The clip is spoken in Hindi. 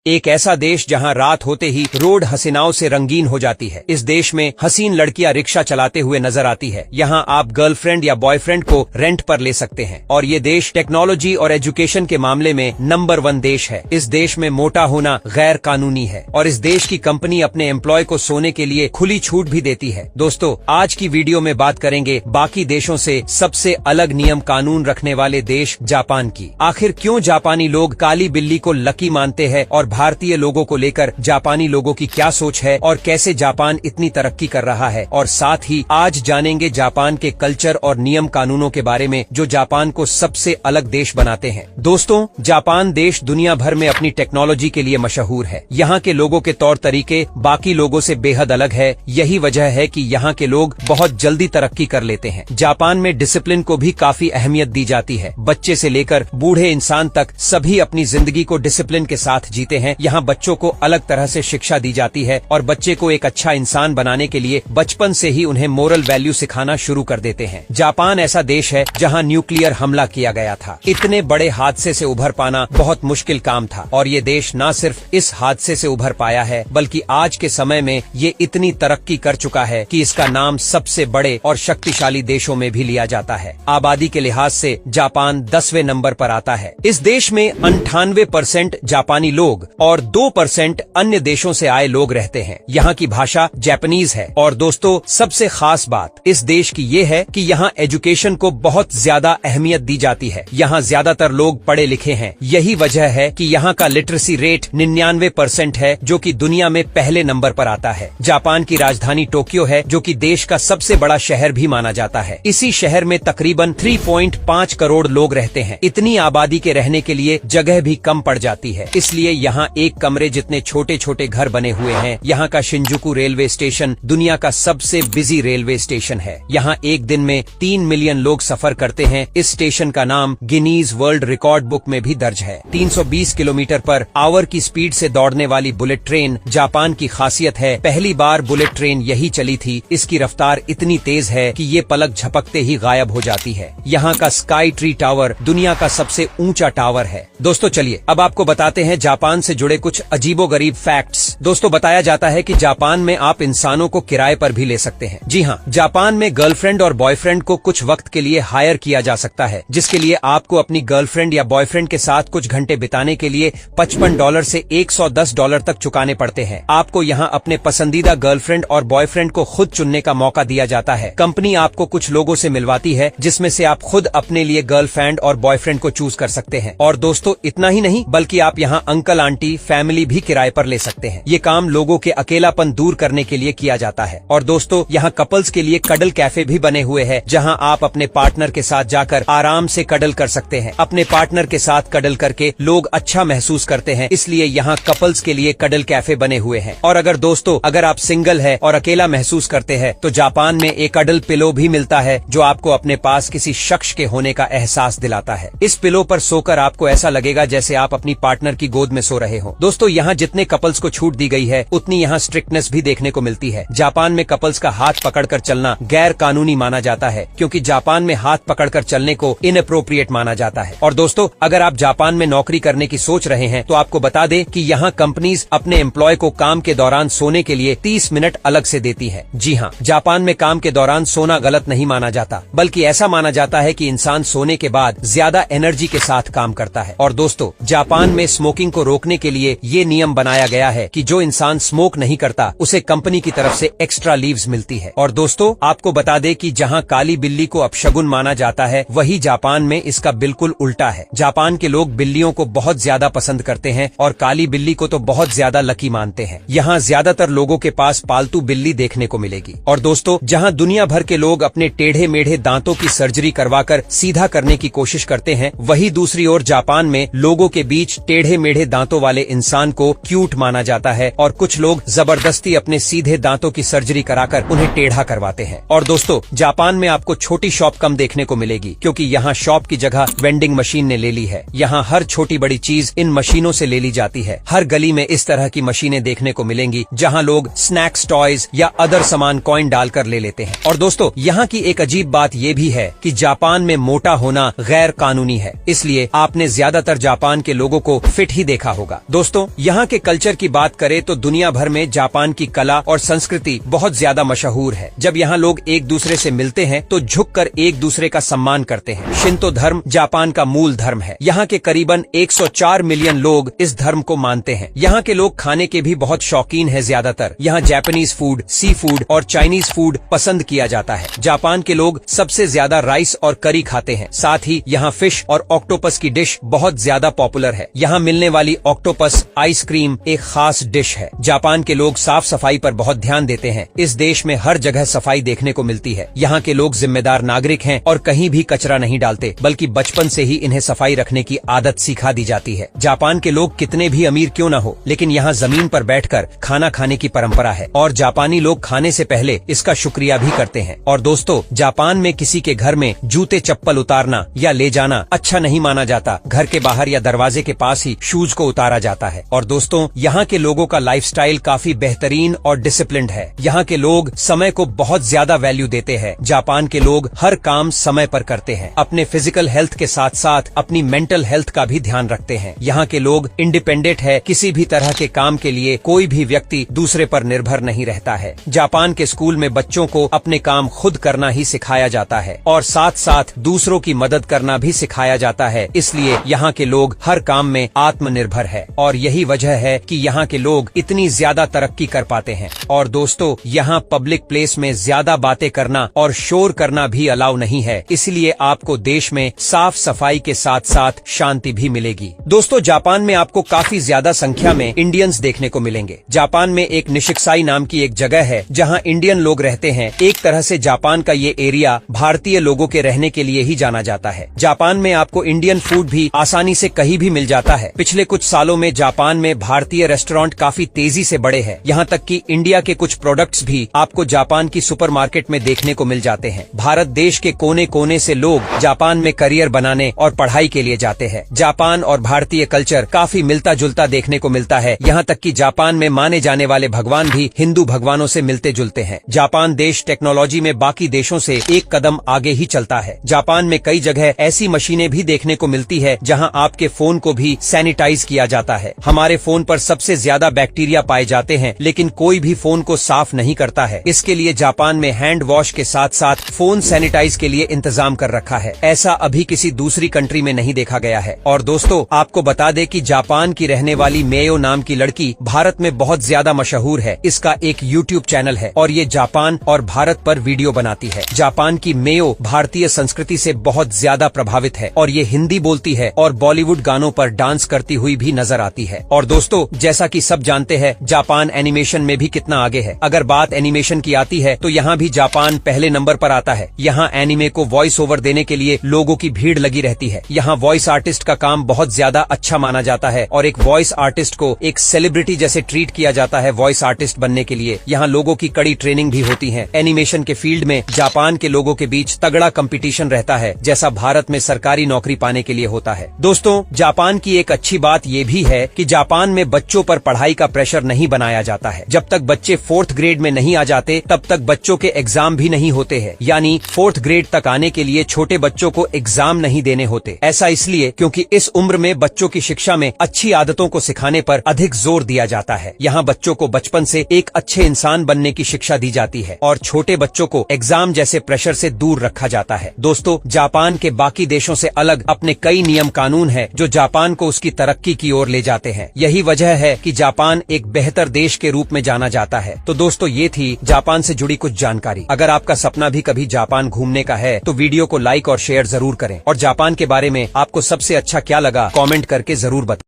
एक ऐसा देश जहां रात होते ही रोड हसीनाओं से रंगीन हो जाती है। इस देश में हसीन लड़कियां रिक्शा चलाते हुए नजर आती है। यहाँ आप गर्लफ्रेंड या बॉयफ्रेंड को रेंट पर ले सकते हैं। और ये देश टेक्नोलॉजी और एजुकेशन के मामले में नंबर 1 देश है। इस देश में मोटा होना गैर कानूनी है और इस देश की कंपनी अपने एम्प्लॉय को सोने के लिए खुली छूट भी देती है। दोस्तों, आज की वीडियो में बात करेंगे बाकी देशों से सबसे अलग नियम कानून रखने वाले देश जापान की। आखिर क्यों जापानी लोग काली बिल्ली को लकी मानते हैं और भारतीय लोगों को लेकर जापानी लोगों की क्या सोच है और कैसे जापान इतनी तरक्की कर रहा है। और साथ ही आज जानेंगे जापान के कल्चर और नियम कानूनों के बारे में जो जापान को सबसे अलग देश बनाते हैं। दोस्तों, जापान देश दुनिया भर में अपनी टेक्नोलॉजी के लिए मशहूर है। यहाँ के लोगों के तौर तरीके बाकी लोगों से बेहद अलग है। यही वजह है कि यहाँ के लोग बहुत जल्दी तरक्की कर लेते हैं। जापान में डिसिप्लिन को भी काफी अहमियत दी जाती है। बच्चे से लेकर बूढ़े इंसान तक सभी अपनी जिंदगी को डिसिप्लिन के साथ जीते हैं। यहाँ बच्चों को अलग तरह से शिक्षा दी जाती है और बच्चे को एक अच्छा इंसान बनाने के लिए बचपन से ही उन्हें मोरल वैल्यू सिखाना शुरू कर देते हैं। जापान ऐसा देश है जहाँ न्यूक्लियर हमला किया गया था। इतने बड़े हादसे से उभर पाना बहुत मुश्किल काम था और ये देश न सिर्फ इस हादसे से उभर पाया है बल्कि आज के समय में ये इतनी तरक्की कर चुका है कि इसका नाम सबसे बड़े और शक्तिशाली देशों में भी लिया जाता है। आबादी के लिहाज से जापान 10वें नंबर पर आता है। इस देश में 98% जापानी लोग और 2% अन्य देशों से आए लोग रहते हैं। यहाँ की भाषा जापानीज है। और दोस्तों, सबसे खास बात इस देश की ये है कि यहाँ एजुकेशन को बहुत ज्यादा अहमियत दी जाती है। यहाँ ज्यादातर लोग पढ़े लिखे हैं। यही वजह है कि यहाँ का लिटरेसी रेट 99% है, जो कि दुनिया में पहले नंबर पर आता है। जापान की राजधानी टोक्यो है, जो कि देश का सबसे बड़ा शहर भी माना जाता है। इसी शहर में तकरीबन 3.5 करोड़ लोग रहते हैं। इतनी आबादी के रहने के लिए जगह भी कम पड़ जाती है, इसलिए यहाँ एक कमरे जितने छोटे छोटे घर बने हुए हैं। यहाँ का शिंजुकू रेलवे स्टेशन दुनिया का सबसे बिजी रेलवे स्टेशन है। यहाँ एक दिन में 3 मिलियन लोग सफर करते हैं। इस स्टेशन का नाम गिनीज वर्ल्ड रिकॉर्ड बुक में भी दर्ज है। 320 किलोमीटर पर आवर की स्पीड से दौड़ने वाली बुलेट ट्रेन जापान की खासियत है। पहली बार बुलेट ट्रेन यही चली थी। इसकी रफ्तार इतनी तेज है कि ये पलक झपकते ही गायब हो जाती है। यहाँ का स्काई ट्री टावर दुनिया का सबसे ऊंचा टावर है। दोस्तों, चलिए अब आपको बताते हैं जापान से जुड़े कुछ अजीबोगरीब फैक्ट्स। दोस्तों, बताया जाता है कि जापान में आप इंसानों को किराए पर भी ले सकते हैं। जी हाँ, जापान में गर्लफ्रेंड और बॉयफ्रेंड को कुछ वक्त के लिए हायर किया जा सकता है, जिसके लिए आपको अपनी गर्लफ्रेंड या बॉयफ्रेंड के साथ कुछ घंटे बिताने के लिए $55 से $110 तक चुकाने पड़ते हैं। आपको यहाँ अपने पसंदीदा गर्लफ्रेंड और बॉयफ्रेंड को खुद चुनने का मौका दिया जाता है। कंपनी आपको कुछ लोगों से मिलवाती है, जिसमें से आप खुद अपने लिए गर्लफ्रेंड और बॉयफ्रेंड को चूज कर सकते हैं। और दोस्तों, इतना ही नहीं बल्कि आप यहाँ अंकल आंटी फैमिली भी किराए पर ले सकते हैं। ये काम लोगों के अकेलापन दूर करने के लिए किया जाता है। और दोस्तों, यहाँ कपल्स के लिए कडल कैफे भी बने हुए हैं, जहाँ आप अपने पार्टनर के साथ जाकर आराम से कडल कर सकते हैं। अपने पार्टनर के साथ कडल करके लोग अच्छा महसूस करते हैं, इसलिए यहाँ कपल्स के लिए कडल कैफे बने हुए हैं। और अगर दोस्तों, अगर आप सिंगल है और अकेला महसूस करते हैं तो जापान में एक कडल पिलो भी मिलता है, जो आपको अपने पास किसी शख्स के होने का एहसास दिलाता है। इस पिलो पर सोकर आपको ऐसा लगेगा जैसे आप अपनी पार्टनर की गोद में सो रहे हो। दोस्तों, यहाँ जितने कपल्स को छूट दी गई है उतनी यहाँ स्ट्रिक्टनेस भी देखने को मिलती है। जापान में कपल्स का हाथ पकड़कर चलना गैर कानूनी माना जाता है, क्योंकि जापान में हाथ पकड़कर चलने को इनअप्रोप्रिएट माना जाता है। और दोस्तों, अगर आप जापान में नौकरी करने की सोच रहे हैं तो आपको बता दें कि यहाँ कंपनीज अपने एम्प्लॉय को काम के दौरान सोने के लिए 30 मिनट अलग से देती है। जी हाँ, जापान में काम के दौरान सोना गलत नहीं माना जाता, बल्कि ऐसा माना जाता है कि इंसान सोने के बाद ज्यादा एनर्जी के साथ काम करता है। और दोस्तों, जापान में स्मोकिंग को रोकने के लिए ये नियम बनाया गया है कि जो इंसान स्मोक नहीं करता उसे कंपनी की तरफ से एक्स्ट्रा लीव्स मिलती है। और दोस्तों, आपको बता दें कि जहाँ काली बिल्ली को अपशगुन माना जाता है, वही जापान में इसका बिल्कुल उल्टा है। जापान के लोग बिल्लियों को बहुत ज्यादा पसंद करते हैं और काली बिल्ली को तो बहुत ज्यादा लकी मानते हैं। यहाँ ज्यादातर लोगों के पास पालतू बिल्ली देखने को मिलेगी। और दोस्तों, जहाँ दुनिया भर के लोग अपने टेढ़े मेढ़े दांतों की सर्जरी करवाकर सीधा करने की कोशिश करते हैं, वही दूसरी ओर जापान में लोगों के बीच टेढ़े मेढ़े दांतों वाले इंसान को क्यूट माना जाता है और कुछ लोग जबरदस्ती अपने सीधे दांतों की सर्जरी कराकर उन्हें टेढ़ा करवाते हैं। और दोस्तों, जापान में आपको छोटी शॉप कम देखने को मिलेगी, क्योंकि यहाँ शॉप की जगह वेंडिंग मशीन ने ले ली है। यहाँ हर छोटी बड़ी चीज इन मशीनों से ले ली जाती है। हर गली में इस तरह की मशीनें देखने को मिलेंगी, जहाँ लोग स्नैक्स, टॉयज या अदर सामान कॉइन डालकर ले लेते हैं। और दोस्तों, यहाँ की एक अजीब बात ये भी है कि जापान में मोटा होना गैर कानूनी है, इसलिए आपने ज्यादातर जापान के लोगों को फिट ही देखा होगा। होगा। दोस्तों, यहाँ के कल्चर की बात करें तो दुनिया भर में जापान की कला और संस्कृति बहुत ज्यादा मशहूर है। जब यहाँ लोग एक दूसरे से मिलते हैं तो झुककर एक दूसरे का सम्मान करते हैं। शिंतो धर्म जापान का मूल धर्म है। यहाँ के करीबन 104 मिलियन लोग इस धर्म को मानते हैं। यहाँ के लोग खाने के भी बहुत शौकीन है। ज्यादातर यहाँ जापानीज फूड, सी फूड और चाइनीज फूड पसंद किया जाता है। जापान के लोग सबसे ज्यादा राइस और करी खाते हैं। साथ ही यहाँ फिश और ऑक्टोपस की डिश बहुत ज्यादा पॉपुलर है। यहाँ मिलने वाली ऑक्टोपस आइसक्रीम एक खास डिश है। जापान के लोग साफ सफाई पर बहुत ध्यान देते हैं। इस देश में हर जगह सफाई देखने को मिलती है। यहाँ के लोग जिम्मेदार नागरिक हैं और कहीं भी कचरा नहीं डालते, बल्कि बचपन से ही इन्हें सफाई रखने की आदत सिखा दी जाती है। जापान के लोग कितने भी अमीर क्यों न हो, लेकिन यहाँ जमीन पर बैठकर खाना खाने की परंपरा है और जापानी लोग खाने से पहले इसका शुक्रिया भी करते हैं। और दोस्तों, जापान में किसी के घर में जूते चप्पल उतारना या ले जाना अच्छा नहीं माना जाता। घर के बाहर या दरवाजे के पास ही शूज को उतारा जाता है। और दोस्तों, यहाँ के लोगों का लाइफस्टाइल काफी बेहतरीन और डिसिप्लिन्ड है। यहाँ के लोग समय को बहुत ज्यादा वैल्यू देते हैं। जापान के लोग हर काम समय पर करते हैं। अपने फिजिकल हेल्थ के साथ साथ अपनी मेंटल हेल्थ का भी ध्यान रखते हैं। यहाँ के लोग इंडिपेंडेंट है। किसी भी तरह के काम के लिए कोई भी व्यक्ति दूसरे पर निर्भर नहीं रहता है। जापान के स्कूल में बच्चों को अपने काम खुद करना ही सिखाया जाता है और साथ साथ दूसरों की मदद करना भी सिखाया जाता है। इसलिए यहाँ के लोग हर काम में आत्मनिर्भर है और यही वजह है कि यहाँ के लोग इतनी ज्यादा तरक्की कर पाते हैं। और दोस्तों, यहाँ पब्लिक प्लेस में ज्यादा बातें करना और शोर करना भी अलाउ नहीं है। इसलिए आपको देश में साफ सफाई के साथ साथ शांति भी मिलेगी। दोस्तों, जापान में आपको काफी ज्यादा संख्या में इंडियंस देखने को मिलेंगे। जापान में एक निशिकाई नाम की एक जगह है जहाँ इंडियन लोग रहते हैं। एक तरह से जापान का ये एरिया भारतीय लोगों के रहने के लिए ही जाना जाता है। जापान में आपको इंडियन फूड भी आसानी से कहीं भी मिल जाता है। पिछले कुछ सालों में जापान में भारतीय रेस्टोरेंट काफी तेजी से बढ़े हैं। यहाँ तक कि इंडिया के कुछ प्रोडक्ट्स भी आपको जापान की सुपरमार्केट में देखने को मिल जाते हैं। भारत देश के कोने कोने से लोग जापान में करियर बनाने और पढ़ाई के लिए जाते हैं। जापान और भारतीय कल्चर काफी मिलता जुलता देखने को मिलता है। यहाँ तक कि जापान में माने जाने वाले भगवान भी हिंदू भगवानों से मिलते जुलते हैं। जापान देश टेक्नोलॉजी में बाकी देशों से एक कदम आगे ही चलता है। जापान में कई जगह ऐसी मशीनें भी देखने को मिलती है जहां आपके फोन को भी सैनिटाइज किया जाता है। हमारे फोन पर सबसे ज्यादा बैक्टीरिया पाए जाते हैं, लेकिन कोई भी फोन को साफ नहीं करता है। इसके लिए जापान में हैंड वॉश के साथ साथ फोन सैनिटाइज के लिए इंतजाम कर रखा है। ऐसा अभी किसी दूसरी कंट्री में नहीं देखा गया है। और दोस्तों, आपको बता दें कि जापान की रहने वाली मेयो नाम की लड़की भारत में बहुत ज्यादा मशहूर है। इसका एक YouTube चैनल है और ये जापान और भारत पर वीडियो बनाती है। जापान की मेयो भारतीय संस्कृति से बहुत ज्यादा प्रभावित है और ये हिंदी बोलती है और बॉलीवुड गानों पर डांस करती हुई भी नजर आती है। और दोस्तों, जैसा कि सब जानते हैं, जापान एनिमेशन में भी कितना आगे है। अगर बात एनिमेशन की आती है तो यहाँ भी जापान पहले नंबर पर आता है। यहाँ एनिमे को वॉइस ओवर देने के लिए लोगों की भीड़ लगी रहती है। यहाँ वॉइस आर्टिस्ट का काम बहुत ज्यादा अच्छा माना जाता है और एक वॉइस आर्टिस्ट को एक सेलिब्रिटी जैसे ट्रीट किया जाता है। वॉइस आर्टिस्ट बनने के लिए यहाँ लोगों की कड़ी ट्रेनिंग भी होती है। एनिमेशन के फील्ड में जापान के लोगों के बीच तगड़ा कंपटीशन रहता है, जैसा भारत में सरकारी नौकरी पाने के लिए होता है। दोस्तों, जापान की एक अच्छी बात ये भी है कि जापान में बच्चों पर पढ़ाई का प्रेशर नहीं बनाया जाता है। जब तक बच्चे 4th ग्रेड में नहीं आ जाते तब तक बच्चों के एग्जाम भी नहीं होते हैं। यानी 4th ग्रेड तक आने के लिए छोटे बच्चों को एग्जाम नहीं देने होते। ऐसा इसलिए क्योंकि इस उम्र में बच्चों की शिक्षा में अच्छी आदतों को सिखाने पर अधिक जोर दिया जाता है। यहाँ बच्चों को बचपन से एक अच्छे इंसान बनने की शिक्षा दी जाती है और छोटे बच्चों को एग्जाम जैसे प्रेशर से दूर रखा जाता है। दोस्तों, जापान के बाकी देशों से अलग अपने कई नियम कानून है जो जापान को उसकी तरक्की की ओर ले जाते हैं। यही वजह है कि जापान एक बेहतर देश के रूप में जाना जाता है। तो दोस्तों, ये थी जापान से जुड़ी कुछ जानकारी। अगर आपका सपना भी कभी जापान घूमने का है तो वीडियो को लाइक और शेयर जरूर करें और जापान के बारे में आपको सबसे अच्छा क्या लगा कमेंट करके जरूर बताएं।